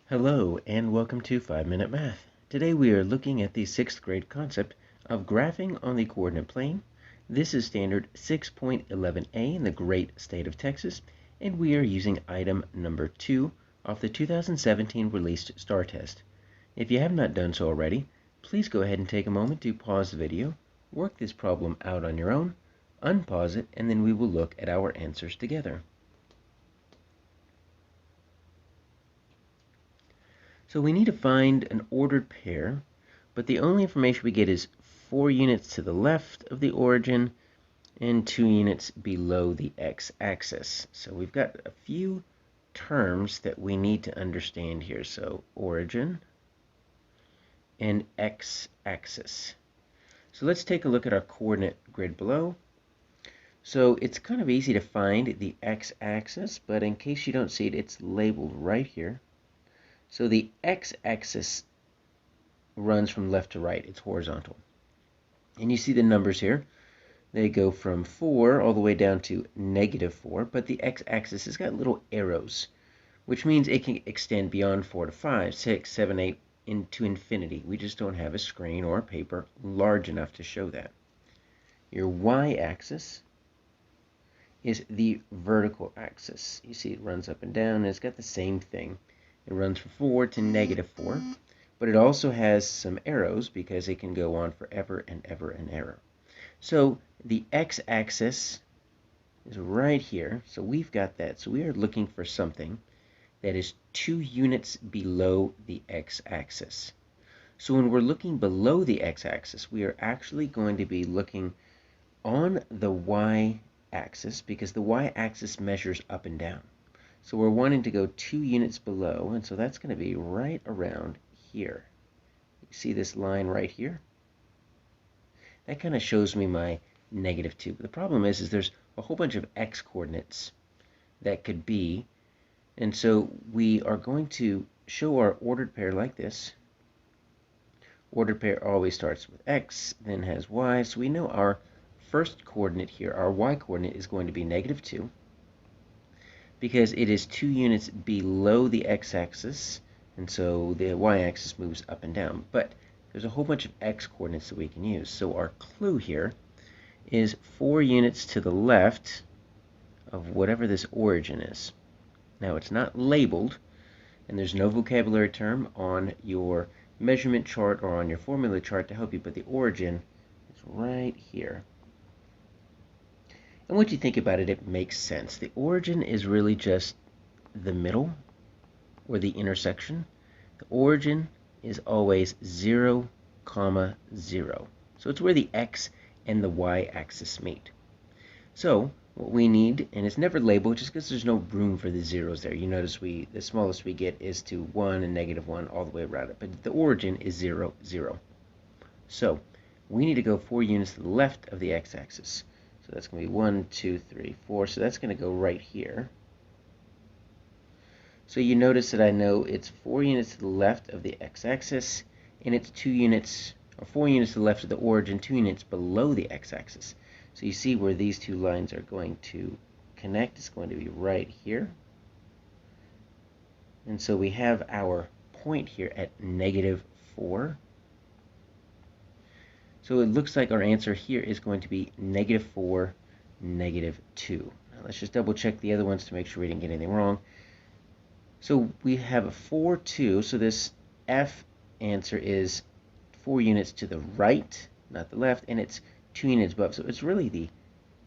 Hello and welcome to 5-Minute Math. Today we are looking at the 6th grade concept of graphing on the coordinate plane. This is standard 6.11a in the great state of Texas, and we are using item number 2 off the 2017 released STAAR test. If you have not done so already, please go ahead and take a moment to pause the video, work this problem out on your own, unpause it, and then we will look at our answers together. So we need to find an ordered pair, but the only information we get is 4 units to the left of the origin and 2 units below the x-axis. So we've got a few terms that we need to understand here. So origin and x-axis. So let's take a look at our coordinate grid below. So it's kind of easy to find the x-axis, but in case you don't see it, it's labeled right here. So the x-axis runs from left to right. It's horizontal. And you see the numbers here. They go from 4 all the way down to -4, but the x-axis has got little arrows, which means it can extend beyond 4 to 5, 6, 7, 8, into infinity. We just don't have a screen or a paper large enough to show that. Your y-axis is the vertical axis. You see it runs up and down, and it's got the same thing. It runs from 4 to -4, but it also has some arrows because it can go on forever and ever and ever. So the x-axis is right here. So we've got that. So we are looking for something that is 2 units below the x-axis. So when we're looking below the x-axis, we are actually going to be looking on the y-axis because the y-axis measures up and down. So we're wanting to go 2 units below, and so that's going to be right around here. You see this line right here? That kind of shows me my -2. But the problem is there's a whole bunch of x coordinates that could be, and so we are going to show our ordered pair like this. Ordered pair always starts with x, then has y, so we know our first coordinate here, our y coordinate, is going to be -2. Because it is 2 units below the x-axis, and so the y-axis moves up and down. But there's a whole bunch of x coordinates that we can use. So our clue here is 4 units to the left of whatever this origin is. Now it's not labeled, and there's no vocabulary term on your measurement chart or on your formula chart to help you, but the origin is right here. And once you think about it, it makes sense. The origin is really just the middle or the intersection. The origin is always 0, 0. So it's where the x and the y-axis meet. So what we need, and it's never labeled just because there's no room for the zeros there. You notice the smallest we get is to 1 and -1 all the way around it. But the origin is 0, 0. So we need to go 4 units to the left of the x-axis. So that's going to be 1, 2, 3, 4. So that's going to go right here. So you notice that I know it's 4 units to the left of the x-axis, and it's 2 units, or 4 units to the left of the origin, 2 units below the x-axis. So you see where these two lines are going to connect. It's going to be right here. And so we have our point here at -4. So it looks like our answer here is going to be -4, -2. Now let's just double check the other ones to make sure we didn't get anything wrong. So we have a 4, 2. So this F answer is 4 units to the right, not the left, and it's 2 units above. So it's really the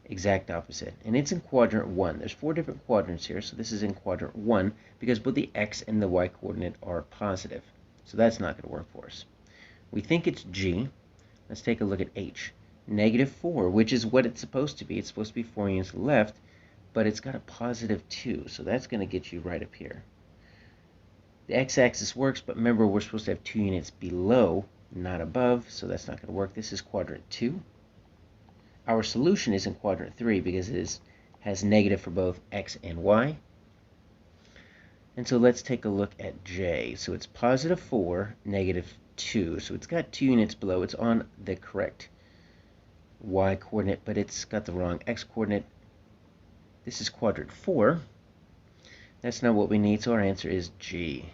exact opposite. And it's in quadrant 1. There's 4 different quadrants here. So this is in quadrant 1 because both the x and the y coordinate are positive. So that's not going to work for us. We think it's G. Let's take a look at H. -4, which is what it's supposed to be. It's supposed to be 4 units to the left, but it's got a +2, so that's going to get you right up here. The x-axis works, but remember we're supposed to have 2 units below, not above, so that's not going to work. This is quadrant 2. Our solution is in quadrant 3 because it has negative for both x and y. And so let's take a look at J. So it's +4, -2. So it's got 2 units below. It's on the correct y coordinate, but it's got the wrong x coordinate. This is quadrant 4. That's not what we need, so our answer is G.